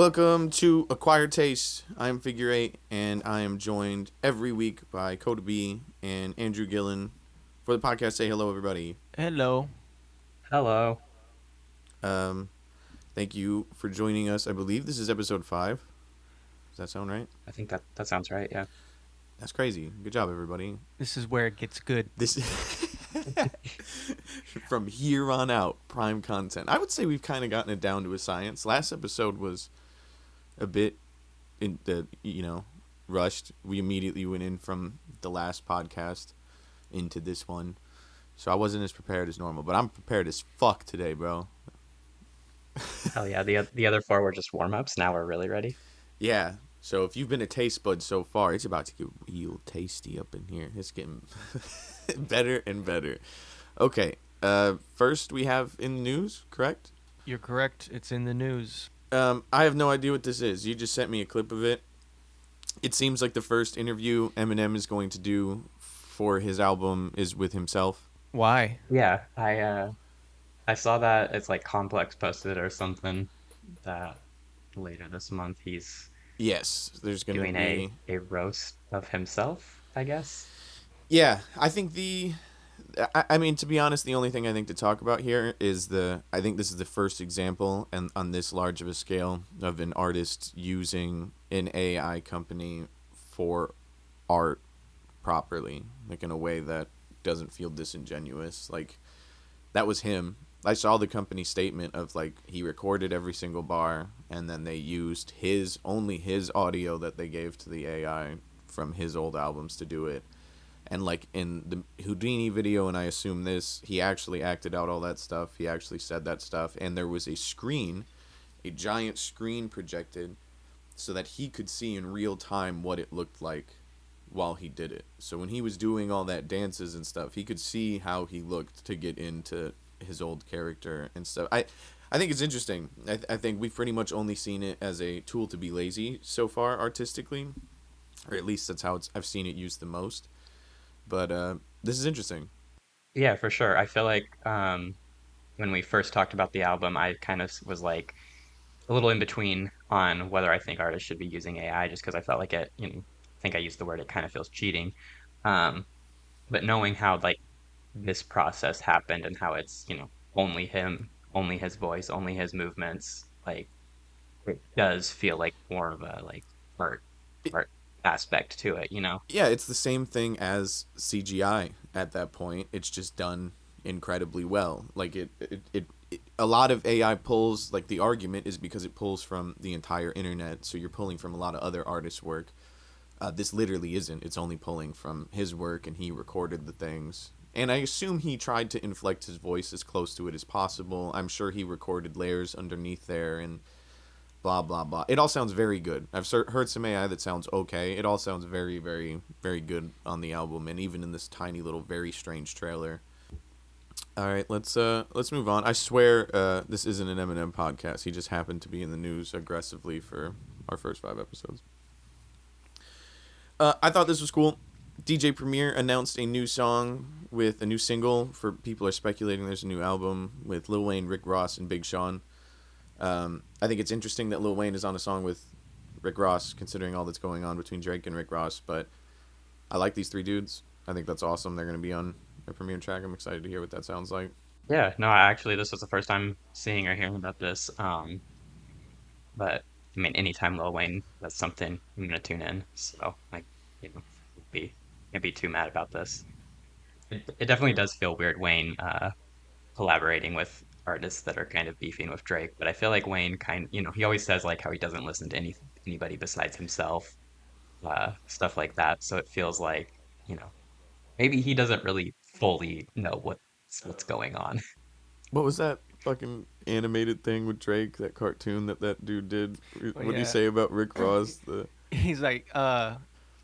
Welcome to Acquired Taste. I'm Figure 8, and I am joined every week by Coda B and Andrew Gillen for the podcast. Say hello, everybody. Hello. Hello. Um, Thank you for joining us. I believe this is episode 5. Does that sound right? I think that sounds right, yeah. That's crazy. Good job, everybody. This is where it gets good. This from here on out, prime content. I would say we've kind of gotten it down to a science. Last episode was a bit rushed. We immediately went in from the last podcast into this one, so I wasn't as prepared as normal, but I'm prepared as fuck today, bro. Hell yeah, the other four were just warm-ups. Now we're really ready. Yeah, so if you've been a taste bud so far, it's about to get real tasty up in here. It's getting better and better. Okay, first we have in the news, correct? You're correct. It's in the news. I have no idea what this is. You just sent me a clip of it. It seems like the first interview Eminem is going to do for his album is with himself. Why? Yeah, I saw that it's like Complex posted or something that later this month he's Yes, there's going to doing be... a roast of himself, I guess. Yeah, I think I mean, to be honest, the only thing I think to talk about here is I think this is the first example, and on this large of a scale, of an artist using an AI company for art properly, like in a way that doesn't feel disingenuous. Like, that was him. I saw the company statement of like he recorded every single bar, and then they used only his audio that they gave to the AI from his old albums to do it. And like in the Houdini video, and I assume this, he actually acted out all that stuff. He actually said that stuff, and there was a giant screen projected, so that he could see in real time what it looked like while he did it. So when he was doing all that dances and stuff, he could see how he looked to get into his old character and stuff. I think it's interesting. I think we've pretty much only seen it as a tool to be lazy so far artistically, or at least that's how I've seen it used the most. But this is interesting. Yeah, for sure. I feel like when we first talked about the album, I kind of was like a little in between on whether I think artists should be using AI just because I felt like I think I used the word it kind of feels cheating. Um, but knowing how like this process happened and how it's, only him, only his voice, only his movements, like it does feel like more of a like art It, art aspect to it. yeah, it's the same thing as CGI at that point. It's just done incredibly well. Like a lot of AI pulls, like the argument is because it pulls from the entire internet, so you're pulling from a lot of other artists' work. This literally isn't. It's only pulling from his work, and he recorded the things. And I assume he tried to inflect his voice as close to it as possible. I'm sure he recorded layers underneath there and blah, blah, blah. It all sounds very good. I've heard some AI that sounds okay. It all sounds very, very, very good on the album, and even in this tiny little, very strange trailer. All right, let's move on. I swear this isn't an Eminem podcast. He just happened to be in the news aggressively for our first 5 episodes. I thought this was cool. DJ Premier announced a new song with a new single. For people are speculating there's a new album with Lil Wayne, Rick Ross, and Big Sean. I think it's interesting that Lil Wayne is on a song with Rick Ross, considering all that's going on between Drake and Rick Ross. But I like these 3 dudes. I think that's awesome. They're going to be on a premiere track. I'm excited to hear what that sounds like. Yeah, no, actually this was the first time seeing or hearing about this. But I mean anytime Lil Wayne does something, I'm gonna tune in. So like, be can't be too mad about this. It definitely does feel weird Wayne collaborating with artists that are kind of beefing with Drake, but I feel like Wayne he always says like how he doesn't listen to anybody besides himself, stuff like that. So it feels like, you know, maybe he doesn't really fully know what's going on. What was that fucking animated thing with Drake? That cartoon that dude did? Oh, What do you yeah. say about Rick Ross? He's like,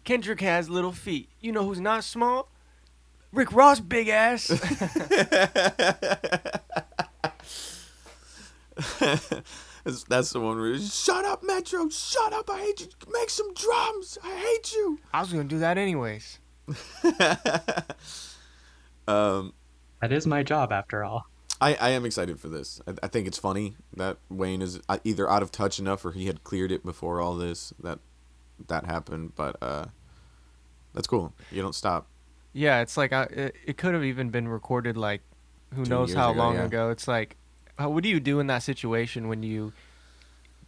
Kendrick has little feet. You know who's not small? Rick Ross, big ass. That's the one where shut up, Metro, shut up, I hate you. Make some drums, I hate you. I was gonna do that anyways. um, That is my job after all. I am excited for this. I think it's funny that Wayne is either out of touch enough or he had cleared it before all this that happened. But that's cool. You don't stop. Yeah, it's like it could have even been recorded like who 2 years knows how ago, long yeah. ago. It's like, what do you do in that situation when you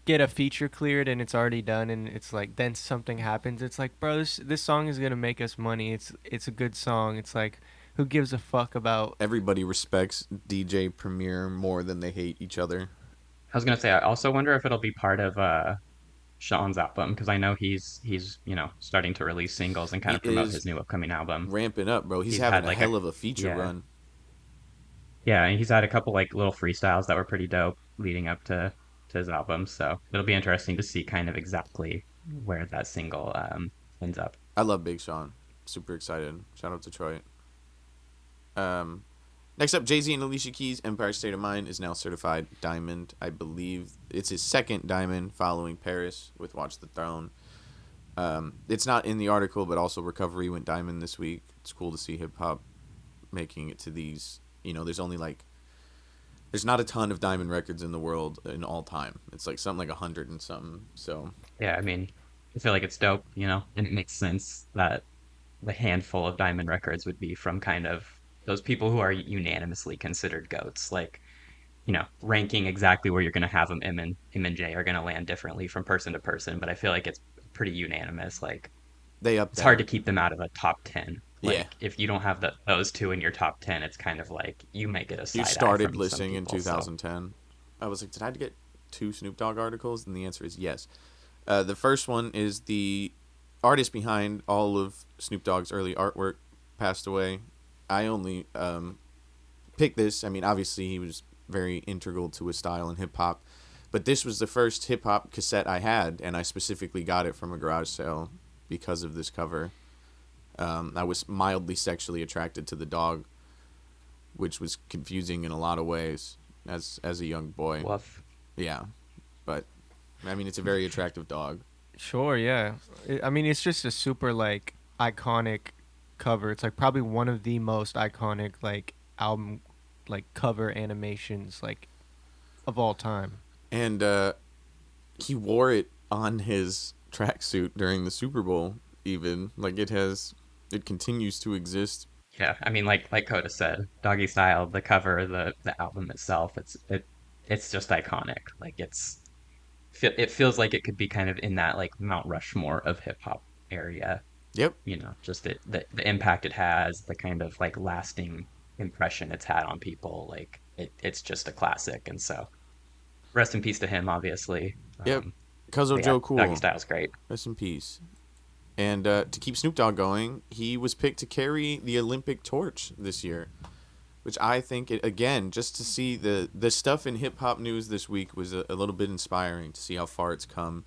get a feature cleared and it's already done and it's like then something happens? It's like, bro, this song is gonna make us money. It's a good song. It's like, who gives a fuck about? Everybody respects DJ Premier more than they hate each other. I was gonna say, I also wonder if it'll be part of Sean's album because I know he's starting to release singles and kind He of promote is his new upcoming album. ramping up, bro. He's He's having had a like a hell of a feature yeah run. yeah, and he's had a couple like little freestyles that were pretty dope leading up to his album. So it'll be interesting to see kind of exactly where that single ends up. I love Big Sean. Super excited. Shout out to Detroit. Um, Next up, Jay-Z and Alicia Keys' Empire State of Mind is now certified diamond. I believe it's his second diamond following Paris with Watch the Throne. It's not in the article, but also Recovery went diamond this week. It's cool to see hip-hop making it to these. There's not a ton of diamond records in the world in all time. It's like something like 100 and something. So, Yeah, I mean, I feel like it's dope, and it makes sense that the handful of diamond records would be from kind of those people who are unanimously considered goats. Like, ranking exactly where you're going to have them, M and J are going to land differently from person to person, but I feel like it's pretty unanimous. Like, they up it's hard to there. keep them out of a top 10. Yeah. Like, if you don't have those two in your top 10, it's kind of like you might get a You side eye started from some listening in people. So, 2010. I was like, did I get 2 Snoop Dogg articles? And the answer is yes. The first one is the artist behind all of Snoop Dogg's early artwork passed away. I only picked this. I mean, obviously, he was very integral to his style in hip-hop. But this was the first hip-hop cassette I had, and I specifically got it from a garage sale because of this cover. I was mildly sexually attracted to the dog, which was confusing in a lot of ways as a young boy. woof. Yeah, but I mean, it's a very attractive dog. Sure, yeah. I mean, it's just a super like iconic cover. It's like probably one of the most iconic like album like cover animations like of all time. And he wore it on his tracksuit during the Super Bowl. Even like it continues to exist. Yeah, I mean, like Coda said, Doggy Style, the cover, the album itself, it's just iconic. Like it feels like it could be kind of in that like Mount Rushmore of hip hop area. Yep. Just the impact it has, the kind of like lasting impression it's had on people. Like it's just a classic, and so rest in peace to him, obviously. Yep. Cuzzo But yeah, Joe Doggy Cool. Style's great. Rest in peace. And to keep Snoop Dogg going, he was picked to carry the Olympic torch this year, which I think, again, just to see the stuff in hip-hop news this week was a little bit inspiring to see how far it's come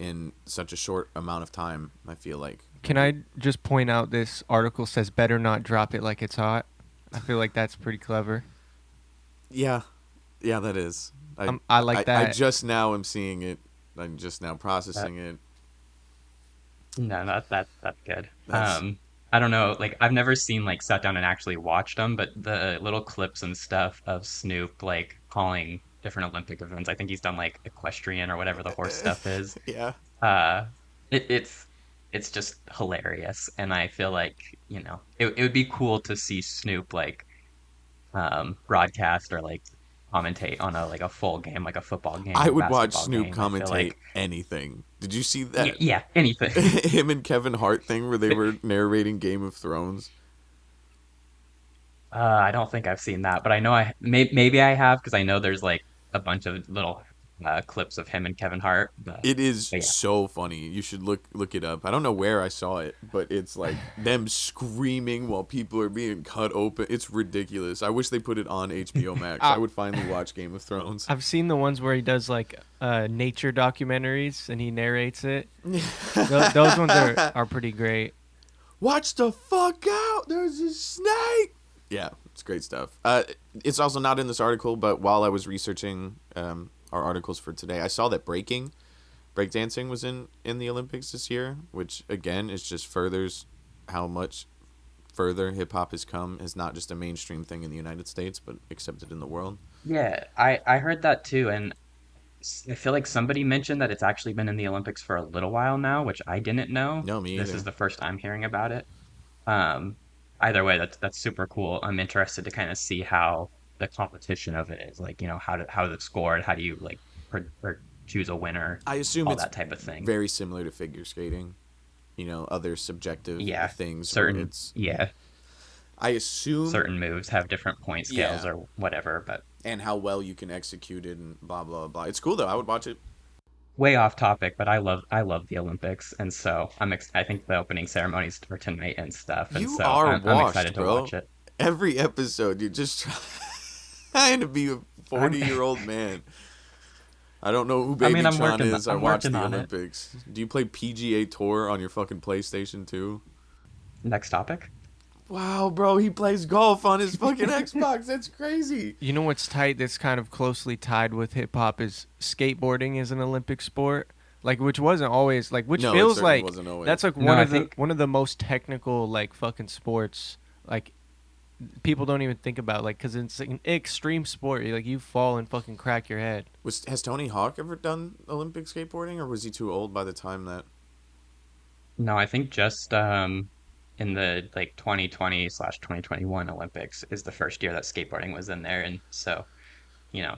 in such a short amount of time, I feel like. Can I just point out this article says better not drop it like it's hot? I feel like that's pretty clever. Yeah. Yeah, that is. I like that. I just now am seeing it. I'm just now processing it. No, that's good. That's- I don't know, like I've never seen like sat down and actually watched them, but the little clips and stuff of Snoop like calling different Olympic events. I think he's done like equestrian or whatever the horse stuff is. Yeah. Uh, it's just hilarious, and I feel like it would be cool to see Snoop like broadcast or like commentate on a full game, like a football game, I or would watch basketball Snoop game. I feel commentate like anything. Did you see yeah, that? yeah, anything. Him and Kevin Hart thing where they were narrating Game of Thrones? I don't think I've seen that, but I know maybe I have because I know there's like a bunch of little clips of him and Kevin Hart. It is But yeah, so funny. You should look it up. I don't know where I saw it, but it's like them screaming while people are being cut open. It's ridiculous. I wish they put it on HBO Max. I would finally watch Game of Thrones. I've seen the ones where he does like nature documentaries and he narrates it. Those ones are pretty great. Watch the fuck out! There's a snake. Yeah, it's great stuff. It's also not in this article, but while I was researching our articles for today, I saw that breakdancing was in the Olympics this year, which again is just furthers how much further hip hop has come as not just a mainstream thing in the United States, but accepted in the world. Yeah, I heard that too, and I feel like somebody mentioned that it's actually been in the Olympics for a little while now, which I didn't know. No, me This is either. the first I'm hearing about it. Um, Either way, that's super cool. I'm interested to kind of see how the competition of it is, like, how is it scored? How do you like or choose a winner? I assume All it's that type of thing. very similar to figure skating. Other subjective Yeah, things where certain it's. yeah, I assume, certain moves have different point scales yeah, or whatever, but and how well you can execute it and blah blah blah. It's cool though. I would watch it. way off topic, but I love the Olympics, and so I think the opening ceremonies are tonight and stuff, and You so are I'm washed, excited to watch bro. it. Every episode, you're just trying to be a I'm 40-year-old man. I don't know who I mean Baby Tron is. I I'm watch working the on it. Olympics. Do you play PGA Tour on your fucking PlayStation too? Next topic. Wow, bro, he plays golf on his fucking Xbox. That's crazy. You know what's tight that's kind of closely tied with hip hop is skateboarding is an Olympic sport. Like which wasn't always like which No, it feels certainly like wasn't always. that's like No, I think one of the most technical like fucking sports like people don't even think about like cuz it's like an extreme sport. Like you fall and fucking crack your head. Has Tony Hawk ever done Olympic skateboarding, or was he too old by the time that? no, I think just in the like 2020/2021 Olympics is the first year that skateboarding was in there, and so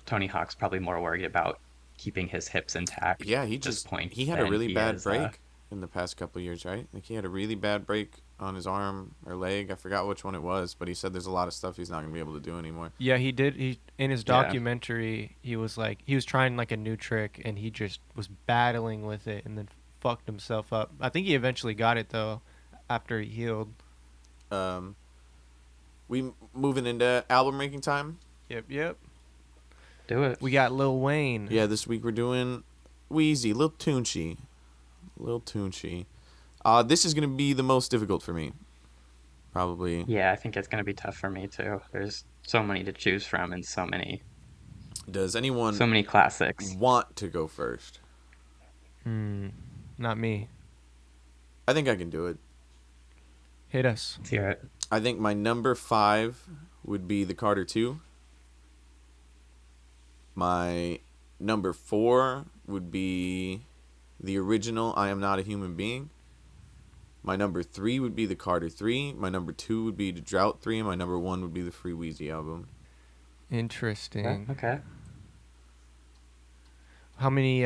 Tony Hawk's probably more worried about keeping his hips intact Yeah, at this point he had a than really he bad is. break in the past couple years, right? Like he had a really bad break on his arm or leg. I forgot which one it was, but he said there's a lot of stuff he's not gonna be able to do anymore. Yeah, he did. He in his Yeah. documentary, he was like he was trying like a new trick and he just was battling with it and then fucked himself up. I think he eventually got it though after he healed. Um, we moving into album ranking time. Yep. Do it. We got Lil Wayne. Yeah, this week we're doing Weezy, Lil Tunechi, Lil Tunechi. This is gonna be the most difficult for me, probably. Yeah, I think it's gonna be tough for me too. There's so many to choose from and Does so anyone many classics. want to go first? Not me. I think I can do it. Hit us. Let's hear it. I think my number 5 would be the Carter 2. My number 4 would be the original I Am Not a Human Being. My number 3 would be the Carter 3. My number 2 would be the Drought 3. And my number 1 would be the Free Weezy album. Interesting. Okay. How many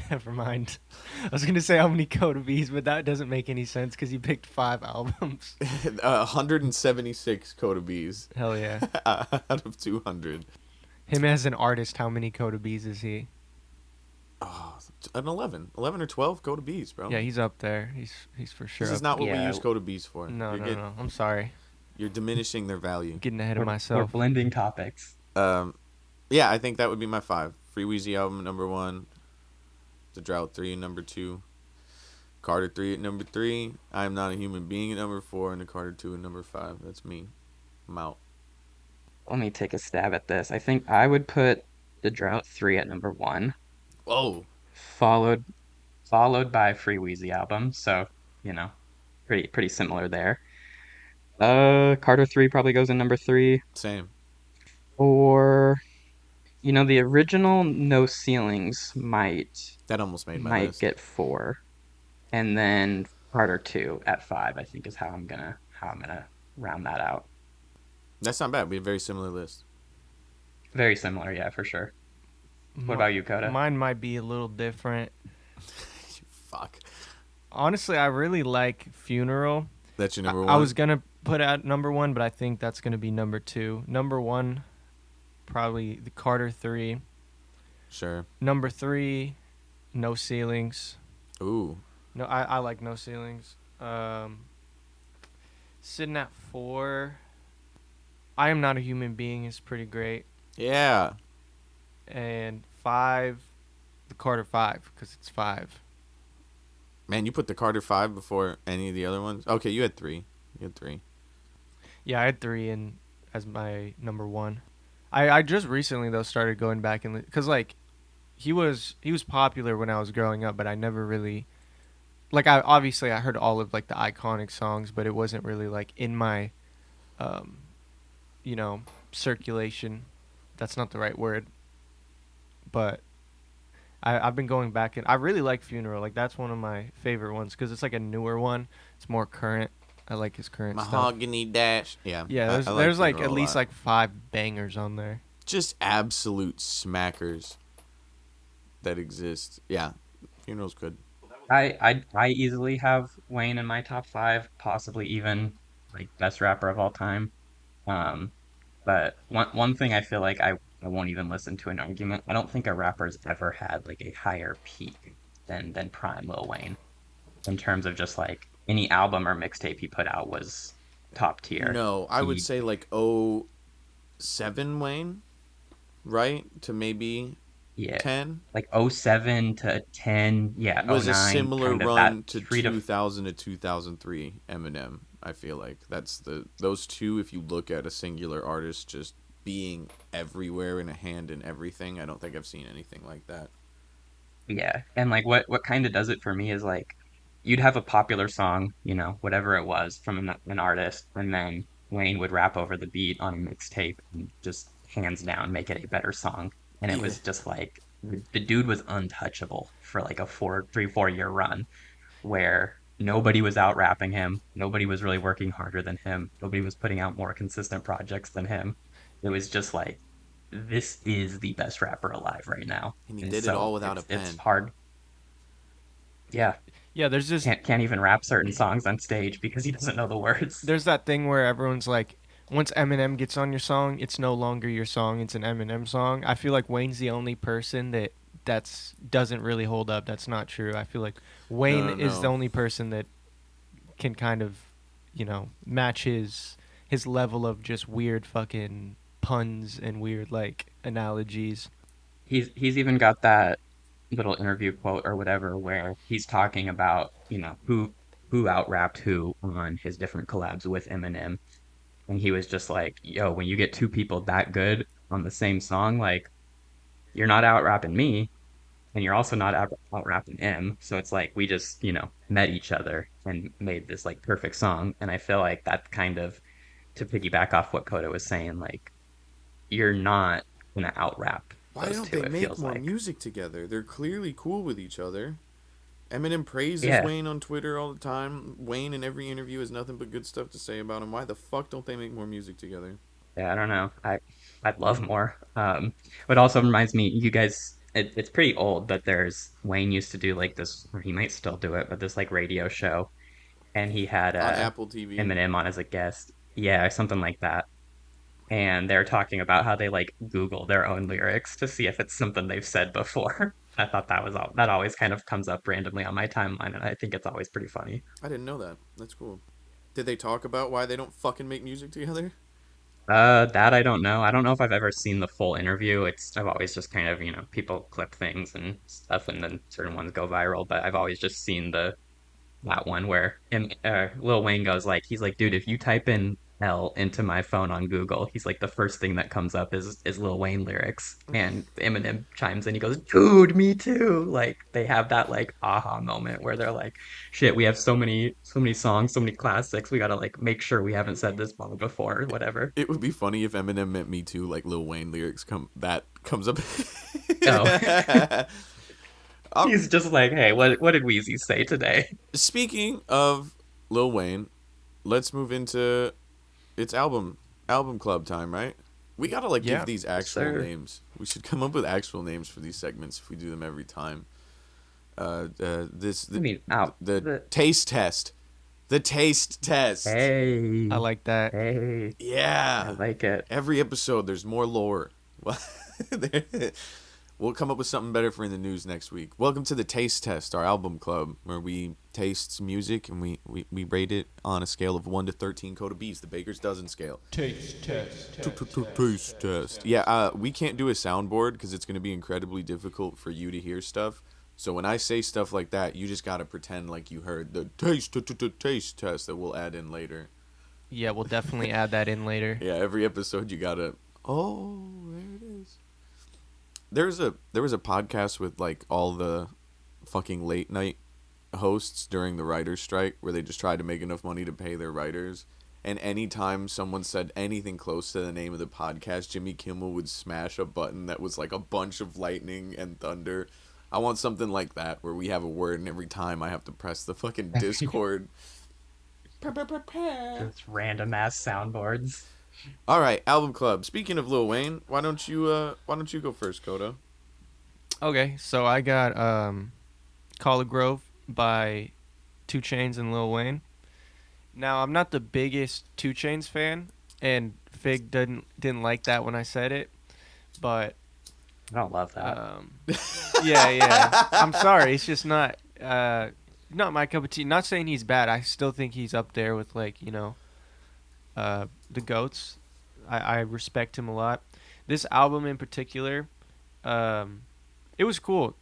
never mind. I was going to say how many Coda B's, but that doesn't make any sense cuz you picked 5 albums. 176 Coda B's Hell yeah. out of 200. Him as an artist, how many Coda B's is he? Oh, an 11 or 12 Coda B's, bro. Yeah, he's up there. He's for sure. This is up not what we Yeah. use Coda B's for. No. I'm sorry. You're diminishing their value. Getting ahead of We're myself. blending topics. Yeah, I think that would be my 5. Free Weezy album number 1. The Drought 3 number 2. Carter 3 at number 3. I Am Not a Human Being at number 4. And the Carter 2 at number 5. That's me. I'm out. Let me take a stab at this. I think I would put the Drought 3 at number 1, Whoa. followed followed by Free Weezy album. So, you know, pretty similar there. Carter 3 probably goes in number 3. Same. Or the original No Ceilings That almost made my might list. get 4. And then Carter 2 at 5, I think is how I'm gonna round that out. That's not bad. We have very similar lists. Very similar, yeah, for sure. What about you, Coda? Mine might be a little different. Fuck. Honestly, I really like Funeral. That's your number 1? I was going to put out number 1, but I think that's going to be number 2. Number 1, probably the Carter 3. Sure. Number 3, No Ceilings. Ooh. No, I like No Ceilings. Sitting at 4, I Am Not a Human Being is pretty great. Yeah. And 5, the Carter 5, because it's 5. Man, you put the Carter 5 before any of the other ones? Okay, you had 3. Yeah, I had 3 in as my number 1. I just recently though started going back and because like he was popular when I was growing up, but I never really like I heard all of like the iconic songs, but it wasn't really like in my um you know circulation. That's not the right word, but I've been going back and I really like Funeral. Like that's one of my favorite ones because it's like a newer one. It's more current. I like his current stuff. Mahogany Dash. Yeah, Yeah, I like there's like at Funeral a least lot. like 5 bangers on there. Just absolute smackers that exist. Yeah, Funeral's good. I easily have Wayne in my top five, possibly even like best rapper of all time. Um, but one thing I feel like I won't even listen to an argument. I don't think a rapper's ever had like a higher peak than Prime Lil Wayne in terms of just like any album or mixtape he put out was top tier. No, I would He say like oh 07 Wayne, right? To maybe Yeah, 10 like '07 to 10, yeah, was a '09, similar kind of that run to 3 to 2000 to 2003 Eminem. I feel like that's those two. If you look at a singular artist just being everywhere and a hand in everything, I don't think I've seen anything like that. Yeah, and like what kind of does it for me is like you'd have a popular song, whatever it was from an artist, and then Wayne would rap over the beat on a mixtape and just hands down make it a better song. And it Yeah, was just like the dude was untouchable for like a 4 year run where nobody was out rapping him, nobody was really working harder than him, nobody was putting out more consistent projects than him. It was just like this is the best rapper alive right now. and he And did it all so without a it's pen. hard. Yeah, Yeah, there's just can't even rap certain songs on stage because he doesn't know the words. there's that thing where everyone's like, once Eminem gets on your song, it's no longer your song; it's an Eminem song. I feel like Wayne's the only person that's doesn't really hold up. That's not true. I feel like No, Wayne no, is the no. only person that can kind of, match his level of just weird fucking puns and weird like analogies. He's even got that little interview quote or whatever where he's talking about, who out rapped who on his different collabs with Eminem. And he was just like, yo, when you get two people that good on the same song, like you're not out rapping me and you're also not out rapping him. So it's like we just, met each other and made this like perfect song. And I feel like that kind of to piggyback off what Coda was saying, like you're not gonna out rap Why those don't two, they it make feels more like. music together? They're clearly cool with each other. Eminem praises Yeah. Wayne on Twitter all the time. Wayne in every interview has nothing but good stuff to say about him. Why the fuck don't they make more music together? Yeah, I don't know. I'd love more. But also reminds me, you guys, it's pretty old, but there's Wayne used to do like this, or he might still do it, but this like radio show, and he had On Apple TV. Eminem on as a guest. Yeah, something like that. And they're talking about how they like Google their own lyrics to see if it's something they've said before. I thought that always kind of comes up randomly on my timeline, and I think it's always pretty funny. I didn't know that. That's cool. Did they talk about why they don't fucking make music together? That I don't know. I don't know if I've ever seen the full interview. I've always just kind of, people clip things and stuff and then certain ones go viral, but I've always just seen that one where Lil Wayne goes like, he's like, dude, if you type in L into my phone on Google, he's like, the first thing that comes up is Lil Wayne lyrics. And Eminem chimes in, he goes, dude, me too. Like they have that like aha moment where they're like, shit, we have so many songs, so many classics. We gotta like make sure we haven't said this one before, or whatever. It would be funny if Eminem meant Me Too, like Lil Wayne lyrics comes up. Oh, Oh, he's just like, hey, what did Weezy say today? speaking of Lil Wayne, let's move into its album club time, right? We gotta like give Yeah. these Yes, actual sir. names. We should come up with actual names for these segments if we do them every time. This I mean, out. the taste test, the taste test. I Hey, like that. hey, I Yeah, like it. every episode there's more lore. We'll come up with something better for in the news next week. Welcome to the Taste Test, our album club, where we taste music and we rate it on a scale of 1 to 13 Coda B's, the Baker's Dozen scale. Taste test. Taste test. Yeah, we can't do a soundboard because it's going to be incredibly difficult for you to hear stuff. So when I say stuff like that, you just got to pretend like you heard the taste test that we'll add in later. Yeah, we'll definitely add that in later. Yeah, every episode you got to, oh, there it is. There was a podcast with like all the fucking late night hosts during the writers' strike, where they just tried to make enough money to pay their writers. And anytime someone said anything close to the name of the podcast, Jimmy Kimmel would smash a button that was like a bunch of lightning and thunder. I want something like that, where we have a word, and every time I have to press the fucking Discord. Just random ass soundboards. All right, album club. Speaking of Lil Wayne, why don't you go first, Kodo? Okay, so I got Collegrove by 2 Chainz and Lil Wayne. Now, I'm not the biggest 2 Chainz fan, and Fig didn't like that when I said it, but I don't love that. yeah. I'm sorry, it's just not my cup of tea. Not saying he's bad. I still think he's up there with, like, the GOATs. I respect him a lot. This album in particular, it was cool.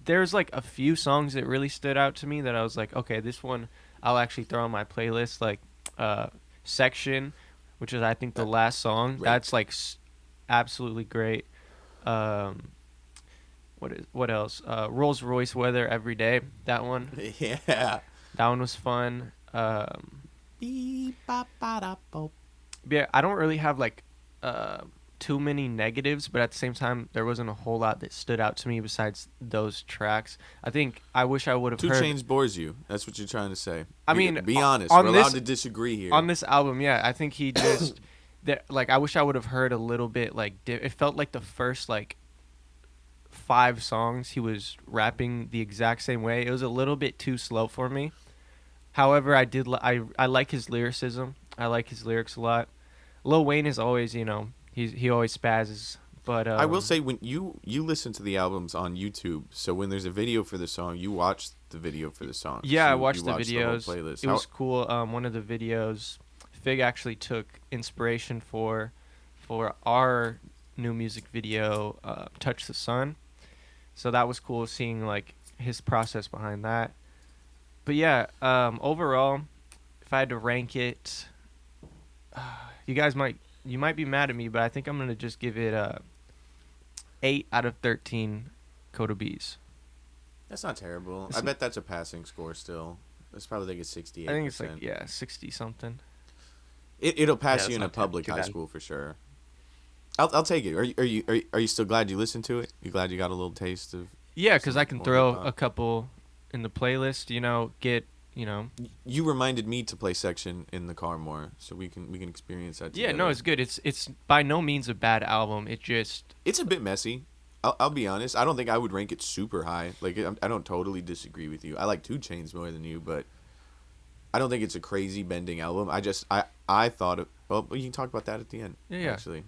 There's like a few songs that really stood out to me that I was like, okay, this one I'll actually throw on my playlist. Like Section, which is I think the last song. Great. That's like absolutely great. What else? Rolls Royce Weather Every Day. That one. Yeah. That one was fun. Yeah, I don't really have like too many negatives, but at the same time, there wasn't a whole lot that stood out to me besides those tracks. I think I wish I would have 2 heard. Chainz bores you. That's what you're trying to say. I mean, be honest. on We're this- allowed to disagree here. On this album, yeah, I think he just like I wish I would have heard a little bit like it felt like the first like 5 songs he was rapping the exact same way. It was a little bit too slow for me. However, I like his lyricism. I like his lyrics a lot. Lil Wayne is always, he always spazzes. But I will say, when you listen to the albums on YouTube, so when there's a video for the song, you watch the video for the song. yeah, So I you watched the watch whole videos. playlist. It was cool. One of the videos, Fig actually took inspiration for our new music video, "Touch the Sun." So that was cool seeing like his process behind that. But yeah, overall, if I had to rank it, you might be mad at me, but I think I'm gonna just give it a 8 out of 13 Coda B's. That's not terrible. I bet that's a passing score still. That's probably like a 68%. I think it's like 60 something. It'll pass Yeah, you in a that's not public too high bad. school for sure. I'll take it. Are you still glad you listened to it? You glad you got a little taste of? Yeah, because I can More throw hip-hop. a couple in the playlist. You reminded me to play Section in the car more, so we can experience that Yeah, together. no, it's good. It's by no means a bad album. It just It's a bit messy. I'll be honest. I don't think I would rank it super high. Like, I don't totally disagree with you. I like 2 Chainz more than you, but I don't think it's a crazy bending album. I thought of. Well, we can talk about that at the end. Yeah. Actually,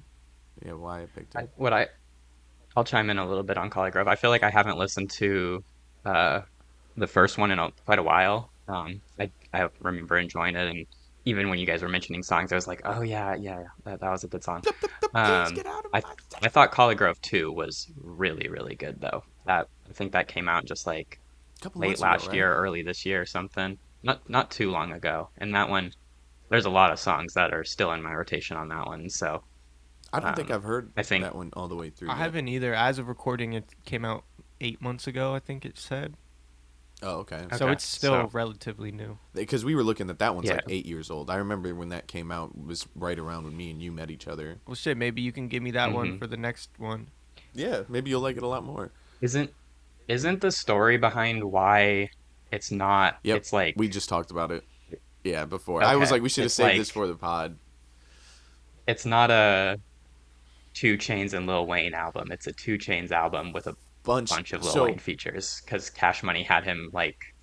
yeah, why I picked it. I'll chime in a little bit on Collegrove. I feel like I haven't listened to the first one in quite a while. I remember enjoying it, and even when you guys were mentioning songs, I was like, oh yeah, that was a good song. Please get out of my I thought Collegrove 2 was really, really good though. I think that came out just like couple late months ago, last right? year, early this year or something. Not too long ago. And that one, there's a lot of songs that are still in my rotation on that one. So I don't think um, I've heard I think that one all the way through. I yet. haven't either. As of recording, it came out 8 months ago. I think it said. Oh, okay. So Okay, it's still so- relatively new. Because we were looking at that one's Yeah. like 8 years old. I remember when that came out, it was right around when me and you met each other. Well, shit, maybe you can give me that one Mhm. for the next one. Yeah, maybe you'll like it a lot more. isn't the story behind why it's not? Yep, It's like we just talked about it. Yeah, before. I was Okay, like, we should have it's saved like- this for the pod. it's not a 2 Chainz and Lil Wayne album. It's a 2 Chainz album with a bunch of Lil Wayne features because Cash Money had him like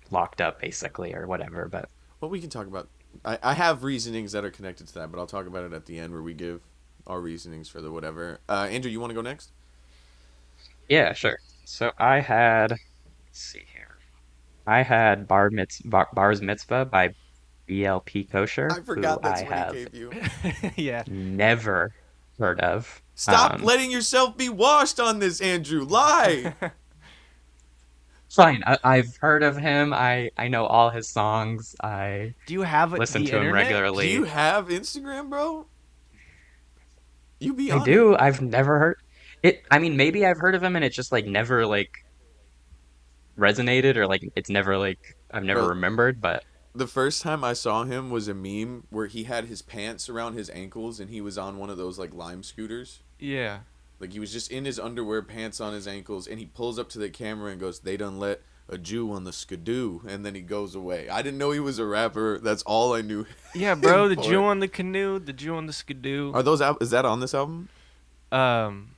locked up basically or whatever. But Well, we can talk about. I have reasonings that are connected to that, but I'll talk about it at the end where we give our reasonings for the whatever. Andrew, you want to go next? yeah, sure. So let's see here. I had Bar's Mitzvah by BLP Kosher, I forgot who that's I what have he gave you. Yeah. never heard of. Stop letting yourself be washed on this, Andrew. Lie. Fine, I've heard of him. I know all his songs. I Do you have listen the to him internet? Do regularly. you have Instagram, bro? You be I on do. I've never heard it. I mean, maybe I've heard of him, and it's just like never like resonated or like it's never like I've never Bro, remembered, but the first time I saw him was a meme where he had his pants around his ankles and he was on one of those like Lime scooters. Yeah. Like he was just in his underwear, pants on his ankles, and he pulls up to the camera and goes, "They done let a Jew on the skidoo," and then he goes away. I didn't know he was a rapper. That's all I knew Yeah, him bro, the Jew for. on the canoe, the Jew on the skidoo. Are those is that on this album? Um,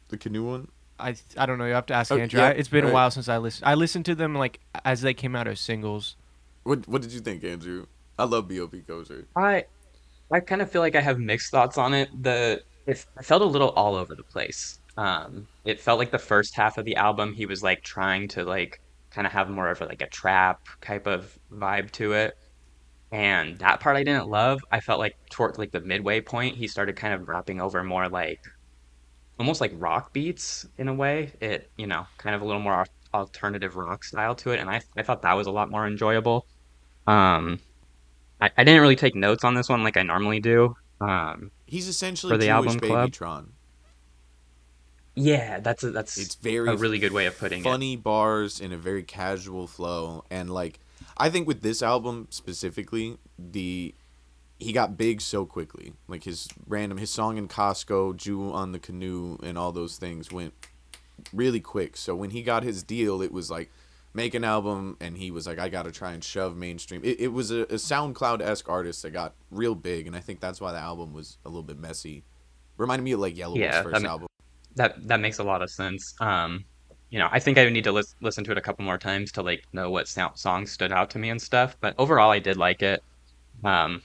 The canoe one? I don't know. You have to ask Oh Andrew. yeah. It's been All a right. while since I listened. I listened to them like as they came out as singles. What did you think, Andrew? I love B.O.P. Kozer. I I kind of feel like I have mixed thoughts on it. I felt a little all over the place. It felt like the first half of the album he was like trying to like kind of have more of a, like a trap type of vibe to it. And that part I didn't love. I felt like toward like the midway point, he started kind of rapping over more like almost like rock beats in a way. It, kind of a little more alternative rock style to it, and I thought that was a lot more enjoyable. Um, I didn't really take notes on this one like I normally do. He's essentially For the Jewish album Baby club. Tron. Yeah, It's that's very a really good way of putting it. funny bars in a very casual flow, and like I think with this album specifically, the he got big so quickly. Like his song in Costco, Jew on the Canoe, and all those things went really quick. So when he got his deal, it was like make an album, and he was like, I gotta try and shove mainstream. It was a SoundCloud esque artist that got real big, and I think that's why the album was a little bit messy. Reminded me of like Yellow Wolf's Yeah, first album. that makes a lot of sense. I think I would need to listen to it a couple more times to like know what songs stood out to me and stuff. But overall, I did like it. Um,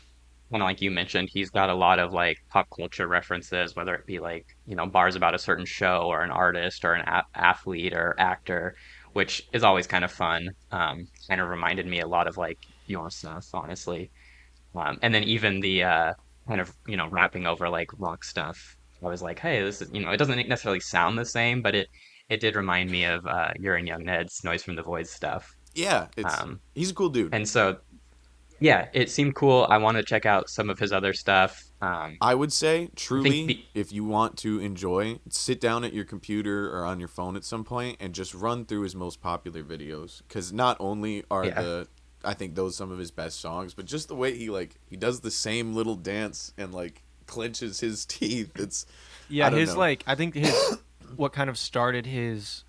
kind of like you mentioned, he's got a lot of like pop culture references, whether it be like, bars about a certain show or an artist or an athlete or actor, which is always kind of fun. Kind of reminded me a lot of like your stuff, honestly. And then even the kind of, rapping over like rock stuff. I was like, hey, this is, it doesn't necessarily sound the same, but it did remind me of Your and Young Ned's Noise from the Void stuff. Yeah, it's Um, he's a cool dude. and so yeah, it seemed cool. I want to check out some of his other stuff. I would say, I think truly, if you want to enjoy, sit down at your computer or on your phone at some point and just run through his most popular videos. Because not only are yeah, I think those some of his best songs, but just the way he does the same little dance and like clenches his teeth. I Yeah, don't his know. like I think his what kind of started his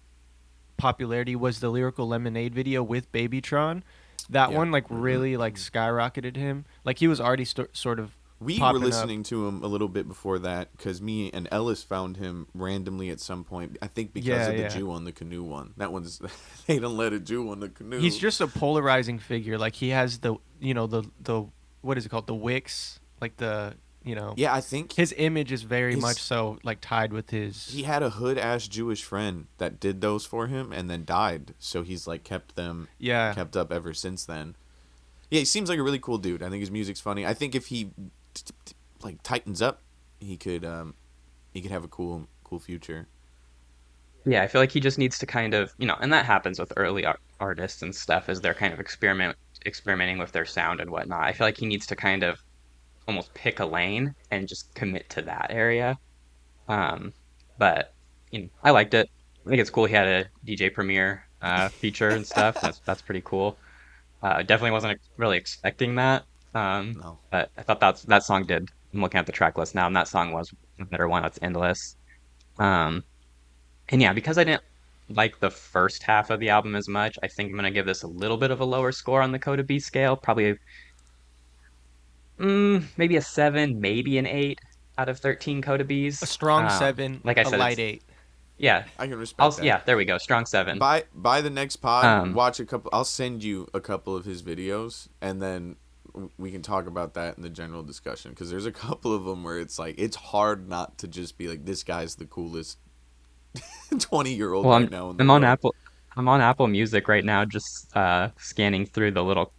popularity was the Lyrical Lemonade video with Babytron. That Yeah. one like really like skyrocketed him. Like he was already sort of We were popping up. listening to him a little bit before that because me and Ellis found him randomly at some point. I think because Yeah, of the yeah. Jew on the canoe one. That one's they don't let a Jew on the He's canoe. just a polarizing figure. Like he has the what is it called? The wicks, like Yeah, I think his image is very much his so like tied with he his. had a hood ass Jewish friend that did those for him and then died. So he's like Yeah. kept up ever since then. Yeah, he seems like a really cool dude. I think his music's funny. I think if he like tightens up, he could have a cool future. yeah. I feel like he just needs to kind of, and that happens with early artists and stuff as they're kind of experimenting with their sound and whatnot. I feel like he needs to kind of almost pick a lane and just commit to that area. Um, but I liked it. I think it's cool he had a DJ Premiere feature and stuff. That's pretty cool. Definitely wasn't really expecting that. Um, No. but I thought that song did. I'm looking at the track list now, and that song was a better one. That's Endless. Um, and yeah, because I didn't like the first half of the album as much, I think I'm gonna give this a little bit of a lower score on the Coda B scale. Probably maybe a 7, maybe an 8 out of 13 Coda A Bs. strong 7, Like I a said, light it's 8. yeah. I can respect that. Yeah, there we go. Strong 7. By the next pod, Um, watch a couple. I'll send you a couple of his videos, and then we can talk about that in the general discussion. Because there's a couple of them where it's like it's hard not to just be like, this guy's the coolest 20-year-old well, right now in the I'm on world. Apple. I'm on Apple Music right now, just scanning through the little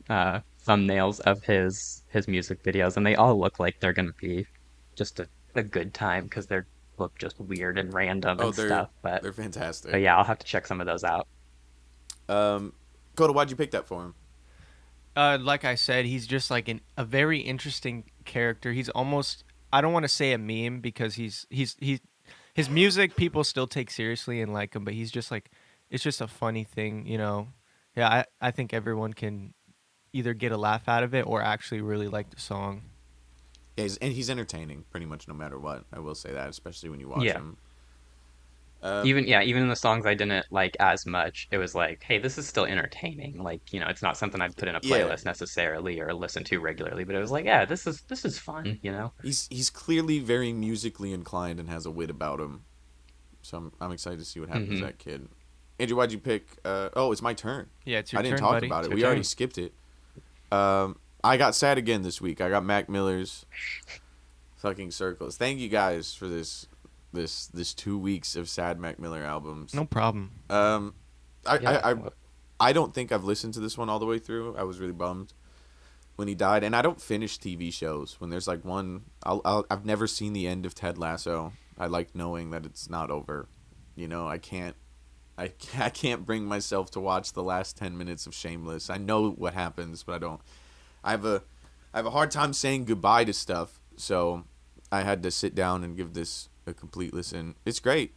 thumbnails of his music videos, and they all look like they're gonna be just a good time because they're look just weird and random Oh, and stuff. But they're fantastic. yeah, I'll have to check some of those out. Um, Coda, why'd you pick that for him? Like I said, he's just like a very interesting character. He's almost I don't want to say a meme because he his music people still take seriously and like him, but he's just like it's just a funny thing, you know. Yeah, I think everyone can either get a laugh out of it or actually really like the song. Yeah, he's entertaining pretty much no matter what. I will say that, especially when you watch Yeah. him. Uh, Even in the songs I didn't like as much, it was like, hey, this is still entertaining. Like, it's not something I'd put in a yeah, playlist necessarily or listen to regularly, but it was like, yeah, this is fun. he's clearly very musically inclined and has a wit about him. So I'm excited to see what happens to Hmm. that kid. Andrew, why'd you pick? Oh, it's my turn. Yeah, it's I your didn't turn, talk buddy. about It's it. your We already turn. skipped it. I got sad again this week. I got Mac Miller's fucking Circles. Thank you guys for this 2 weeks of sad Mac Miller albums. No problem. Um, Yeah. I don't think I've listened to this one all the way through. I was really bummed when he died, and I don't finish TV shows when there's like one. I've never seen the end of Ted Lasso. I like knowing that it's not over. You know, I can't bring myself to watch the last 10 minutes of Shameless. I know what happens, but I don't. I have a I have a hard time saying goodbye to stuff, so I had to sit down and give this a complete listen. It's great.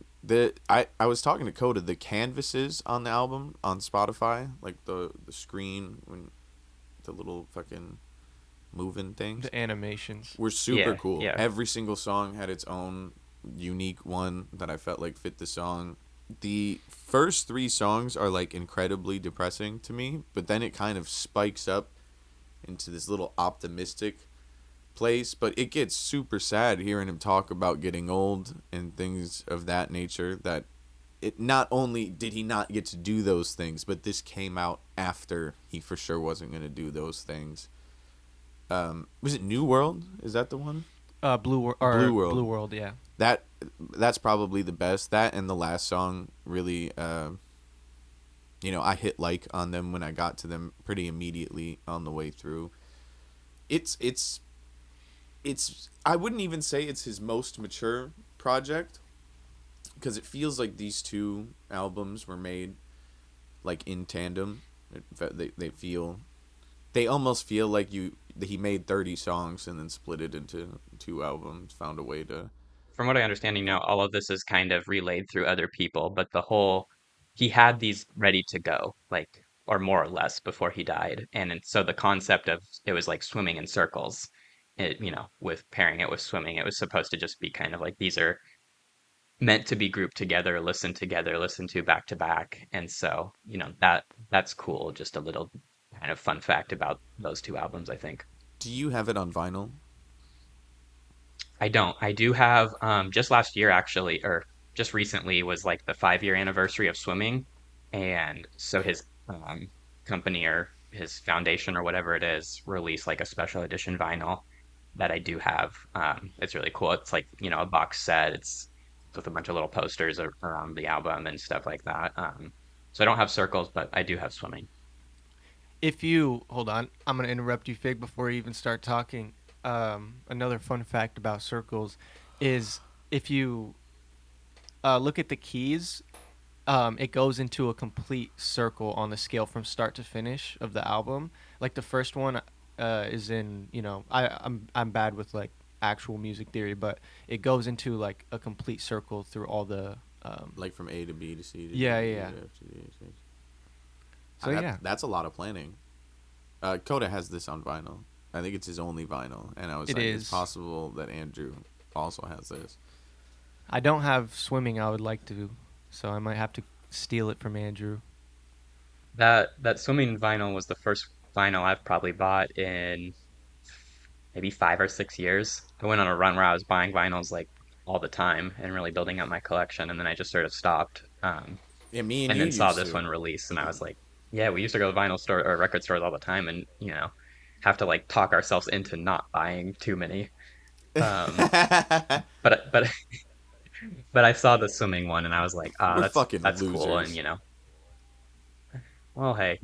I was talking to Coda. The canvases on the album on Spotify, like the screen when the little fucking moving things, The animations. were super Yeah, cool. yeah. Every single song had its own unique one that I felt like fit the song. The first three songs are like incredibly depressing to me, but then it kind of spikes up into this little optimistic place, but it gets super sad hearing him talk about getting old and things of that nature. That it not only did he not get to do those things, but this came out after he for sure wasn't going to do those things. Was it New World? Is that the one? Blue World. Blue World, yeah. That that's probably the best. That and the last song really I hit like on them when I got to them pretty immediately on the way through. It's I wouldn't even say it's his most mature project because it feels like these two albums were made like in tandem. They almost feel like he made 30 songs and then split it into two albums, found a way to. From what I understand, all of this is kind of relayed through other people, but he had these ready to go, like, or more or less before he died. So the concept of it was like swimming in circles, with pairing it with swimming, it was supposed to just be kind of like these are meant to be grouped together, listened to back to back. And so, that's cool. Just a little kind of fun fact about those two albums, I think. Do you have it on vinyl? I don't. I do have just last year actually, or just recently was like the 5 year anniversary of swimming, and so his company or his foundation or whatever it is released like a special edition vinyl that I do have. It's really cool. It's like a box set. It's with a bunch of little posters around the album and stuff like that. So I don't have circles, but I do have swimming. If you hold on, I'm gonna interrupt you, Fig, before you even start talking. Another fun fact about circles is if you look at the keys, it goes into a complete circle on the scale from start to finish of the album. Like the first one is in, I'm bad with like actual music theory, but it goes into like a complete circle through all the Like from A to B to C to D yeah, to yeah. F to D to C. So yeah, That's a lot of planning. Coda has this on vinyl. I think it's his only vinyl, and I was it like, is. it's possible that Andrew also has this. I don't have swimming. I would like to, so I might have to steal it from Andrew. That swimming vinyl was the first vinyl I've probably bought in maybe 5 or 6 years. I went on a run where I was buying vinyls like all the time and really building up my collection, and then I just sort of stopped. Yeah, me and And you then saw used this to. one release, and I was like, yeah, we used to go to vinyl store or record stores all the time, and have to like talk ourselves into not buying too many. Um, but but I saw the swimming one, and I was like, ah, We're that's fucking that's cool, and losers. well, hey,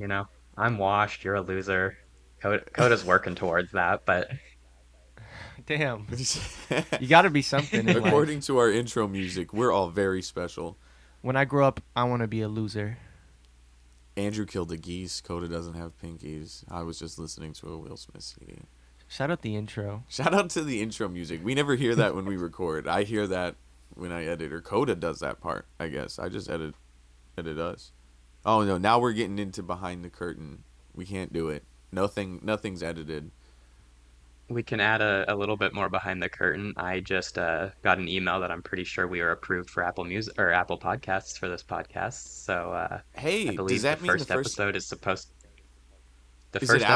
I'm washed, you're a loser. Coda's working towards that, but Damn, you got to be something in According life. to our intro music, we're all very special. When I grow up, I want to be a loser. Andrew killed the geese. Coda doesn't have pinkies. I was just listening to a Will Smith CD. Shout out the intro. Shout out to the intro music. We never hear that when we record. I hear that when I edit, or Coda does that part, I guess. I just edit us. Oh no, now we're getting into behind the curtain. We can't do it. Nothing's edited. We can add a little bit more behind the curtain. I just got an email that I'm pretty sure we are approved for Apple Music or Apple Podcasts for this podcast. So I Hey, does believe that mean the is it first out?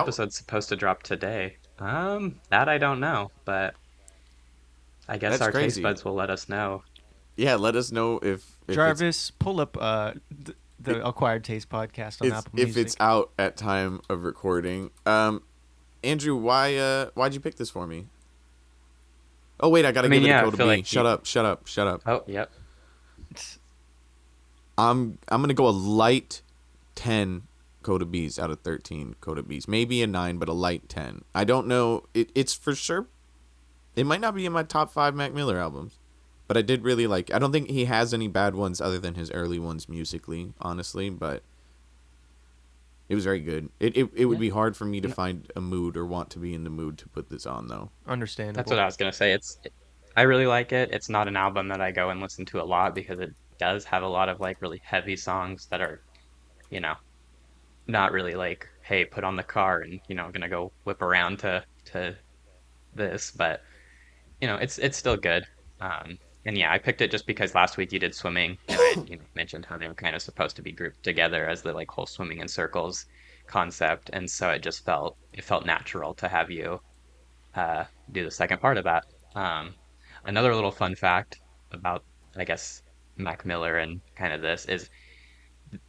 episode's supposed to drop today. That I don't know, but I guess That's our taste crazy. buds will let us know. Yeah, let us know if it's Jarvis, pull up it, the Acquired Taste podcast on Apple if it's Music. out at time of recording. Andrew, why'd you pick this for me? Oh wait, I I gotta mean, give it a yeah, I Coda feel B. like Shut up, shut up, shut up. oh, yep. I'm gonna go a light 10 Coda B's out of 13 Coda B's. Maybe a 9, but a light 10. I don't know. It's for sure. It might not be in my top 5 Mac Miller albums, but I did really like. I don't think he has any bad ones other than his early ones musically, honestly. But it was very good. It would Yeah. be hard for me to No, find a mood or want to be in the mood to put this on though. that's what Understandable. I was gonna say. I really like it. It's not an album that I go and listen to a lot because it does have a lot of like really heavy songs that are, you know, not really like, hey, put on the car and, gonna go whip around to this, but it's still good. And yeah, I picked it just because last week you did swimming, and I had, mentioned how they were kind of supposed to be grouped together as the like whole swimming in circles concept, and so it felt natural to have you do the second part of that. Um, Another little fun fact about, I guess, Mac Miller and kind of this is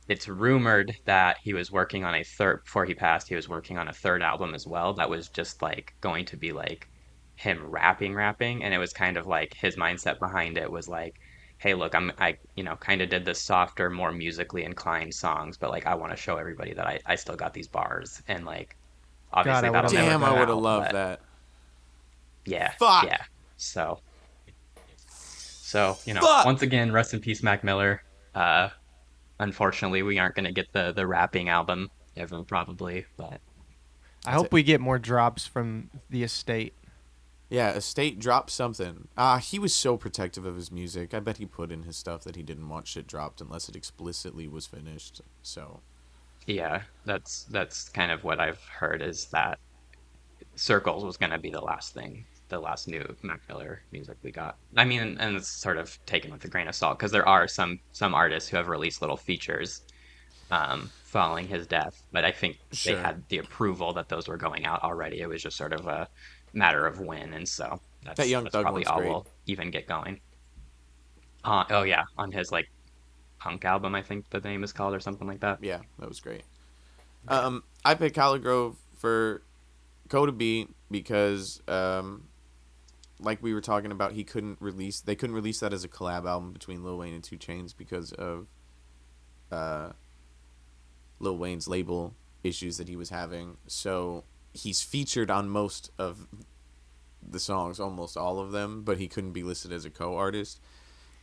it's rumored that he was working on a third before he passed. He was working on a third album as well. That was just like going to be like him rapping, and it was kind of like his mindset behind it was like, hey, look, kind of did the softer, more musically inclined songs, but like I want to show everybody that I still got these bars, and like God, obviously I would that'll have never loved Damn, I come would that. have out, loved but that. yeah, Fuck. yeah. So Fuck. once again, rest in peace, Mac Miller. Uh, Unfortunately, we aren't going to get the rapping album ever, probably, but I That's hope it. we get more drops from the estate. Yeah, Estate dropped something. He was so protective of his music. I bet he put in his stuff that he didn't want shit dropped unless it explicitly was finished. So, yeah, that's kind of what I've heard is that Circles was going to be the last thing, the last new Mac Miller music we got. I mean, and it's sort of taken with a grain of salt because there are some artists who have released little features following his death, but I think they sure. had the approval that those were going out already. It was just sort of a matter of when, and so That that's Young that's Thug probably one's all great. we'll even get going. Oh yeah, on his like punk album, I think the name is called or something like that. Yeah, that was great. Okay. I picked Collegrove for Coda B because, like we were talking about, they couldn't release that as a collab album between Lil Wayne and 2 Chainz because of uh, Lil Wayne's label issues that he was having. So he's featured on most of the songs, almost all of them, but he couldn't be listed as a co-artist.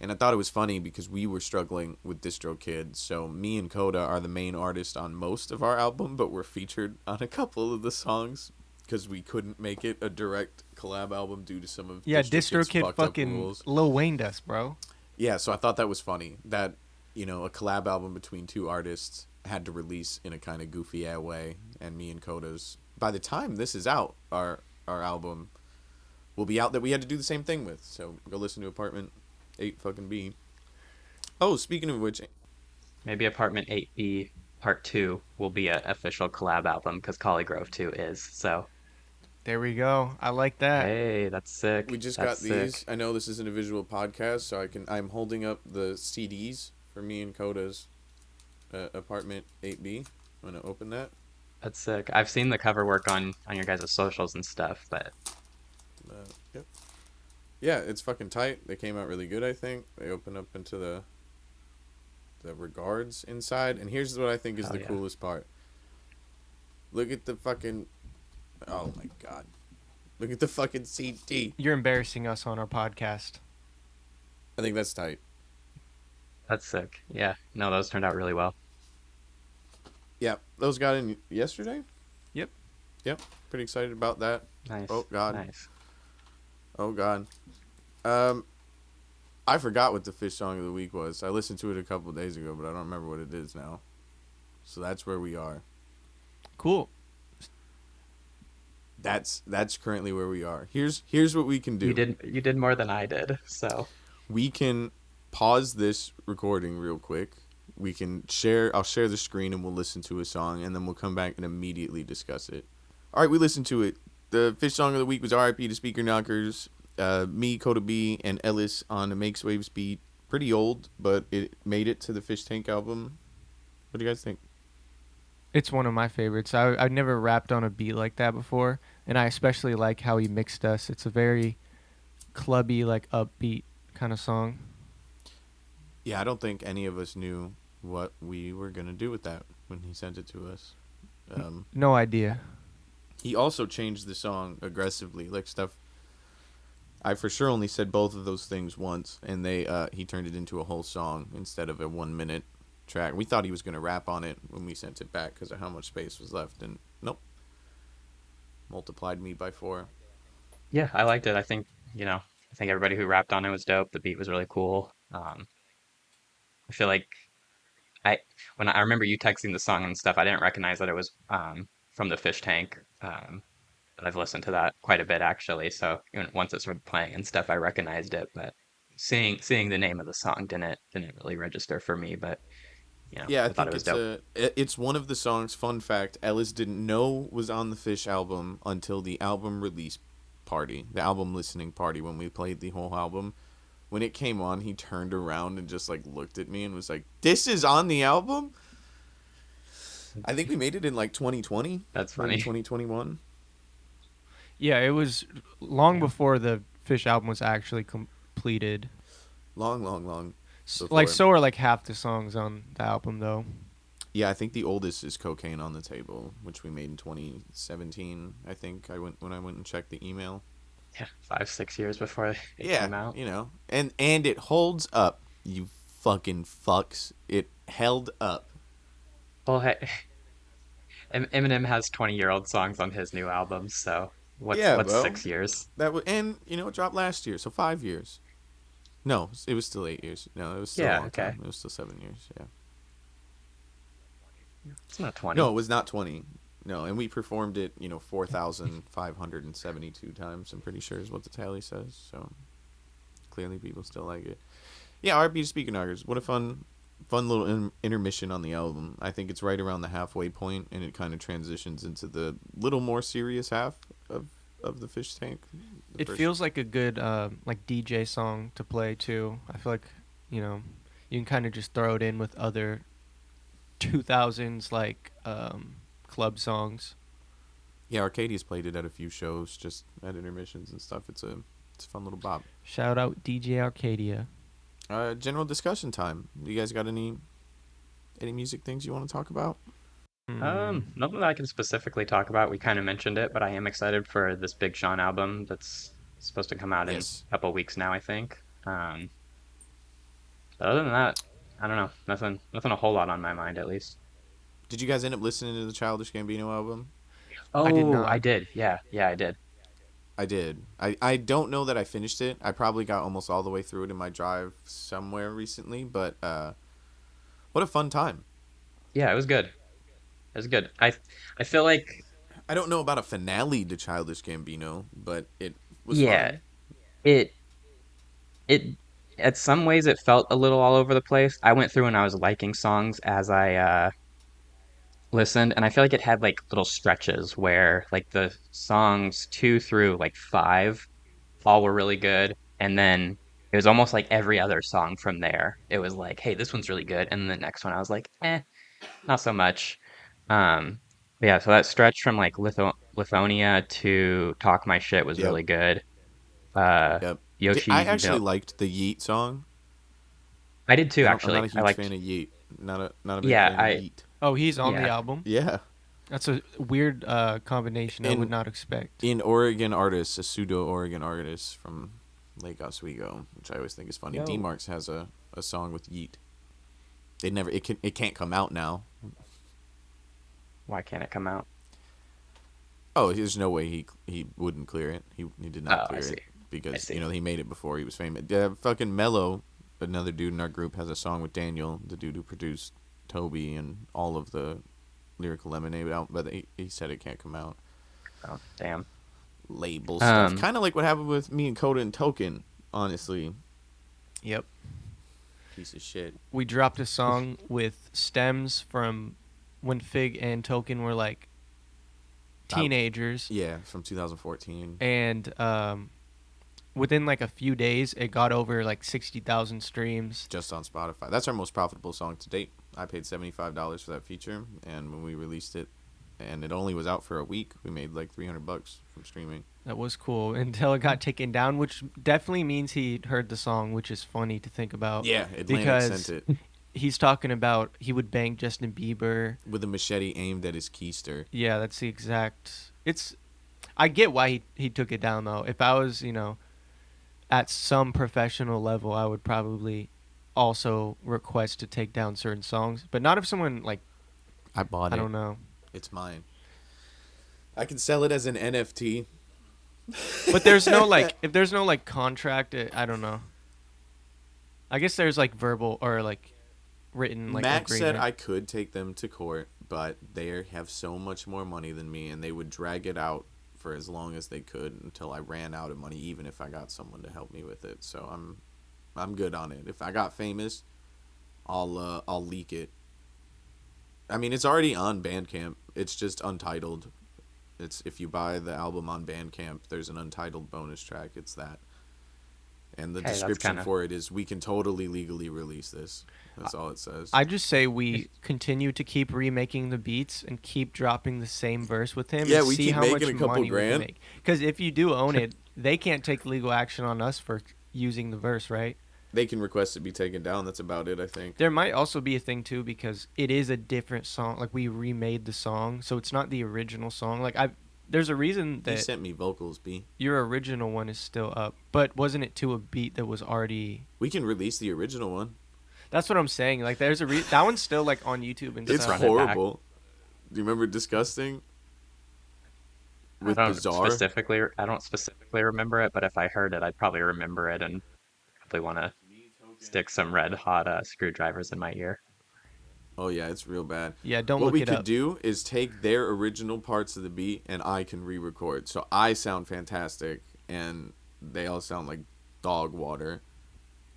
And I thought it was funny because we were struggling with DistroKid, so me and Coda are the main artist on most of our album, but we're featured on a couple of the songs because we couldn't make it a direct collab album due to some of Yeah, DistroKid's DistroKid fucked up fucking rules. Lil Wayne us, bro. Yeah, so I thought that was funny that a collab album between 2 artists had to release in a kind of goofy way, and me and Coda's by the time this is out, our album will be out that we had to do the same thing with. So go listen to Apartment 8 fucking B. Oh, speaking of which, Maybe Apartment 8B Part 2 will be an official collab album because Collegrove 2 is. So, There we go. I like that. hey, that's we sick. just That's got these. sick. I know this isn't a visual podcast, so I'm holding up the CDs for me and Coda's Apartment 8B. I'm gonna open that. That's sick. I've seen the cover work on your guys' socials and stuff, but Yep. Yeah, it's fucking tight. They came out really good, I think. They open up into the regards inside, and here's what I think is hell the yeah. coolest part. Look at the fucking. Oh my god. Look at the fucking CD. You're embarrassing us on our podcast. I think that's tight. That's sick. Yeah. No, those turned out really well. Yeah, those got in yesterday. Yep. Yep, pretty excited about that. Nice. Oh god. Nice. Oh god. Um, I forgot what the fish song of the week was. I listened to it a couple of days ago, but I don't remember what it is now. So that's where we are. Cool. That's currently where we are. Here's what we can do. You did more than I did, so We can pause this recording real quick. We can share. I'll share the screen and we'll listen to a song, and then we'll come back and immediately discuss it. All right, we listened to it. The fish song of the week was R.I.P. to SpeakerKnockerz. Me, Coda B, and Ellis on a Makes Waves beat. Pretty old, but it made it to the Fish Tank album. What do you guys think? It's one of my favorites. I've never rapped on a beat like that before, and I especially like how he mixed us. It's a very clubby, like upbeat kind of song. Yeah, I don't think any of us knew what we were going to do with that when he sent it to us. No idea. He also changed the song aggressively, like stuff. I for sure only said both of those things once, and he turned it into a whole song instead of a 1 minute track. We thought he was going to rap on it when we sent it back because of how much space was left, and nope. Multiplied me by 4. yeah, I liked it. I think everybody who rapped on it was dope. The beat was really cool. I feel like I when I remember you texting the song and stuff, I didn't recognize that it was from the Fish Tank. But I've listened to that quite a bit actually. So even once it started playing and stuff, I recognized it. But seeing the name of the song didn't really register for me. But Yeah, I I thought think it was dope. it's one of the songs. Fun fact: Ellis didn't know was on the Fish album until the album release party, the album listening party when we played the whole album. When it came on, he turned around and just like looked at me and was like, "This is on the album." I think we made it in like 2020, That's maybe funny. 2021. Yeah, it was long Yeah. before the Fish album was actually completed. Long Like, before. so are like half the songs on the album, though. Yeah, I think the oldest is Cocaine on the Table, which we made in 2017. I think when I went and checked the email. Yeah, 5, 6 years before it Yeah, came out. and it holds up. You fucking fucks. It held up. Well, hey, Eminem has 20-year-old songs on his new album, so Yeah, what's bro. 6 years? And it dropped last year, so 5 years. No, it was still 8 years. No, it was still a Yeah, long okay. time. It was still 7 years. Yeah. It's not 20. No, it was not 20. No, and we performed it, 4,572 times. I'm pretty sure is what the tally says. So clearly, people still like it. Yeah, R.I.P. to SpeakerKnockerz. What a fun little intermission on the album. I think it's right around the halfway point, and it kind of transitions into the little more serious half of the Fish Tank. It feels like a good like DJ song to play too. I feel like you can kind of just throw it in with other 2000s like club songs. Yeah, Arcadia's played it at a few shows, just at intermissions and stuff. It's a fun little bop. Shout out DJ Arcadia. General discussion time. You guys got any music things you want to talk about? Nothing that I can specifically talk about. We kind of mentioned it, but I am excited for this Big Sean album that's supposed to come out in a Yes. couple of weeks now, I think. But other than that, I don't know. Nothing a whole lot on my mind, at least. Did you guys end up listening to the Childish Gambino album? I did Oh, I not. did. Yeah, I did. I did. I don't know that I finished it. I probably got almost all the way through it in my drive somewhere recently, but what a fun time. Yeah, it was good. It was good. I feel like I don't know about a finale to Childish Gambino, but it was yeah, fun. it it at some ways it felt a little all over the place. I went through and I was liking songs as I listened, and I feel like it had like little stretches where like the songs 2 through like 5 all were really good, and then it was almost like every other song from there. It was like, hey, this one's really good, and the next one I was like, not so much. Um, but yeah, so that stretch from like Lithonia to Talk My Shit was Yep. really good. Uh, Yep. I Yoshi, actually liked the Yeet song. I did too, I'm not actually. a I huge fan liked, of Yeet. Not a big yeah, fan of Yeet. Oh, he's on the yeah, album. Yeah. That's a weird combination I would In not expect. in Oregon artist, a pseudo Oregon artist from Lake Oswego, which I always think is funny. D yo, Marks has a song with Yeet. It can't come out now. why can't it come out? Oh, there's no way he wouldn't clear it. He did not Oh, I clear see. it I because see. he made it before he was famous. Fucking Mello, another dude in our group, has a song with Daniel, the dude who produced Toby and all of the Lyrical Lemonade out, but he said it can't come out. Oh, damn. Label stuff. Kind of like what happened with me and Coda and Token, honestly. Yep. Piece of shit. We dropped a song with stems from when Fig and Token were like teenagers. Yeah, from 2014. And within like a few days, it got over like 60,000 streams. Just on Spotify. That's our most profitable song to date. I paid $75 for that feature, and when we released it, and it only was out for a week, we made like $300 from streaming. That was cool until it got taken down, which definitely means he heard the song, which is funny to think about. Yeah, Atlantic because sent it. He's talking about he would bang Justin Bieber with a machete aimed at his keister. Yeah, that's the exact. I get why he took it down though. If I was, at some professional level, I would probably also request to take down certain songs, but not if someone like. I bought it. I don't know. It's mine. I can sell it as an NFT. But there's no like, if there's no like contract, I don't know. I guess there's like verbal or like written like Max agreement. said I could take them to court, but they have so much more money than me, and they would drag it out for as long as they could until I ran out of money, even if I got someone to help me with it. So I'm good on it. If I got famous, I'll leak it. I mean, it's already on Bandcamp. It's just untitled. It's if you buy the album on Bandcamp, there's an untitled bonus track. It's that. And the description for it is, we can totally legally release this. That's all it says. I just say we continue to keep remaking the beats and keep dropping the same verse with him. Yeah, and we see keep how making much a couple money grand. Because if you do own it, they can't take legal action on us for using the verse, right? They can request it be taken down. That's about it, I think. There might also be a thing, too, because it is a different song. Like, we remade the song, so it's not the original song. Like, there's a reason that... You sent me vocals, B. Your original one is still up. But wasn't it to a beat that was already... We can release the original one. That's what I'm saying. Like, there's a that one's still, like, on YouTube and it's stuff. It's horrible. Do you remember Disgusting? With I don't Bizarre? I don't specifically remember it, but if I heard it, I'd probably remember it and probably want to stick some red hot screwdrivers in my ear. Oh yeah, it's real bad. Yeah, don't look it up. What we could do is take their original parts of the beat and I can re-record. So I sound fantastic and they all sound like dog water.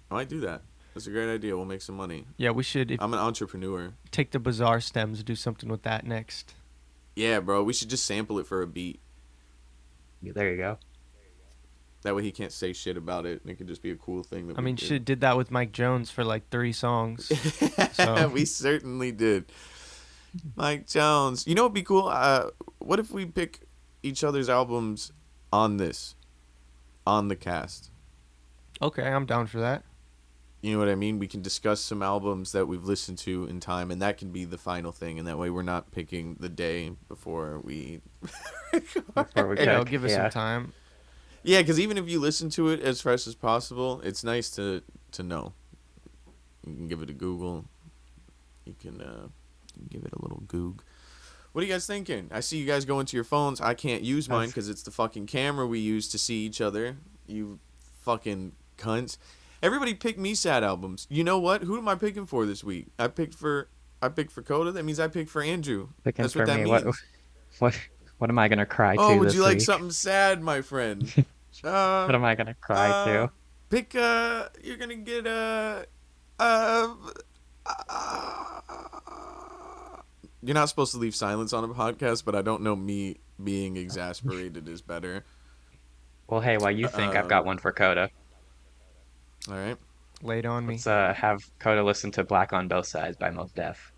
I might do that. That's a great idea. We'll make some money. Yeah, we should. I'm an entrepreneur. Take the Bizarre stems, do something with that next. Yeah, bro. We should just sample it for a beat. There you go. That way he can't say shit about it, and it could just be a cool thing. I mean, shit, did that with Mike Jones for like 3 songs. So. We certainly did. Mike Jones. You know what'd be cool? What if we pick each other's albums on the cast? Okay, I'm down for that. You know what I mean? We can discuss some albums that we've listened to in time, and that can be the final thing. And that way we're not picking the day before we... I'll give us some time. Yeah, because even if you listen to it as fresh as possible, it's nice to know. You can give it a Google. You can give it a little goog. What are you guys thinking? I see you guys go into your phones. I can't use mine because it's the fucking camera we use to see each other. You fucking cunts. Everybody pick me sad albums. You know what? Who am I picking for this week? I picked for Coda. That means I picked for Andrew. That's what that means. What am I gonna cry to? Oh, would this you like week? something sad, my friend? What am I gonna cry to? Pick you're gonna get you're not supposed to leave silence on a podcast, but I don't know, me being exasperated is better. Well, hey, while you think, I've got one for Coda. All right. Lay it on me. Let's have Coda listen to Black on Both Sides by Mos Def.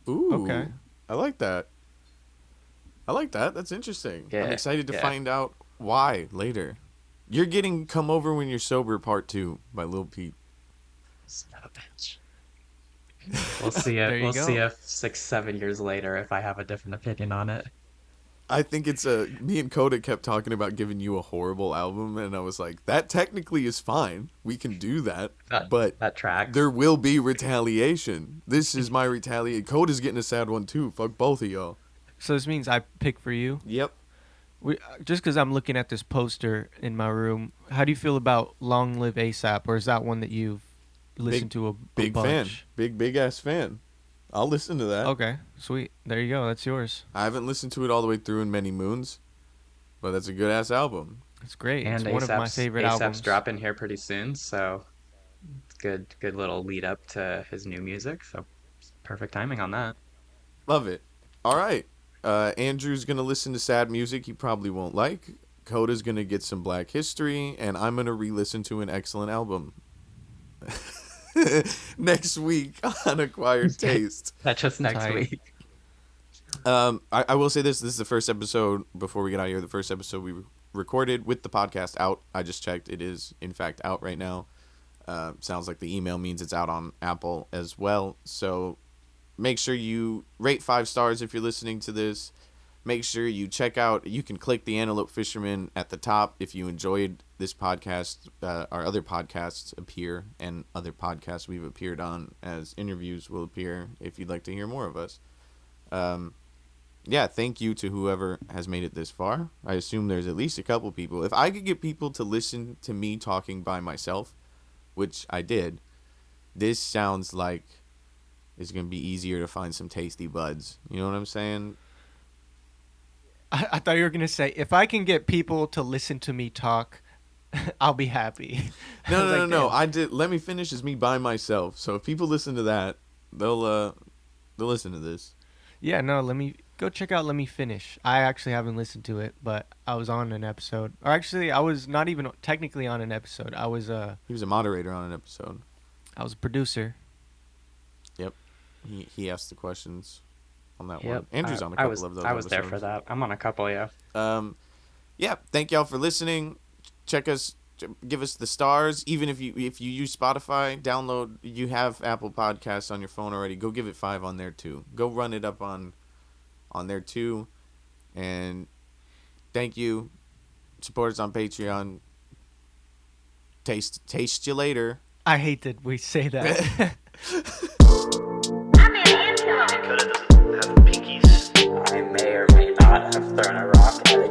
Ooh. Okay. I like that. That's interesting. Yeah, I'm excited to find out why later. You're getting Come Over When You're Sober Part 2 by Lil Peep. Son of a bitch. We'll see see if 6-7 years later if I have a different opinion on it. I think it's me and Coda kept talking about giving you a horrible album, and I was like, that technically is fine. We can do that. But that tracks. There will be retaliation. This is my retaliation. Coda's getting a sad one too. Fuck both of y'all. So this means I pick for you? Yep. Just because I'm looking at this poster in my room, how do you feel about Long Live ASAP, or is that one that you've listen to a Big fan. bunch. Big ass fan. I'll listen to that. Okay, sweet. There you go. That's yours. I haven't listened to it all the way through in many moons, but that's a good ass album. It's great. And It's one of my favorite ASAP's albums. dropping here pretty soon, so it's good little lead up to his new music. So perfect timing on that. Love it. All right. Andrew's going to listen to sad music he probably won't like. Coda's going to get some Black History, and I'm going to re-listen to an excellent album. Next week on Acquired Taste. That's just next Tight. week. I will say this is the first episode, before we get out of here, the first episode we recorded with the podcast out. I just checked. It is, in fact, out right now. Sounds like the email means it's out on Apple as well. So make sure you rate 5 stars if you're listening to this. Make sure you check out, you can click the Antelope Fishermen at the top if you enjoyed this podcast. Our other podcasts appear, and other podcasts we've appeared on as interviews will appear if you'd like to hear more of us. Yeah, thank you to whoever has made it this far. I assume there's at least a couple people. If I could get people to listen to me talking by myself, which I did, this sounds like it's going to be easier to find some tasty buds. You know what I'm saying? I thought you were gonna say, if I can get people to listen to me talk, I'll be happy. No. Damn. I did. Let me finish is me by myself. So if people listen to that, they'll listen to this. Yeah, no. Let me go check out. Let me finish. I actually haven't listened to it, but I was on an episode. Or actually, I was not even technically on an episode. I was He was a moderator on an episode. I was a producer. Yep. He asked the questions on that Yep. one. Andrew's on a couple of those. I was there episodes. for that. I'm on a couple, yeah. Yeah. Thank y'all for listening. Check us. Give us the stars. Even if you use Spotify, download. You have Apple Podcasts on your phone already. Go give it 5 on there too. Go run it up on there too. And thank you. Support us on Patreon. Taste you later. I hate that we say that. I'm an antelope. Dakota doesn't have pinkies. I may or may not have thrown a rock at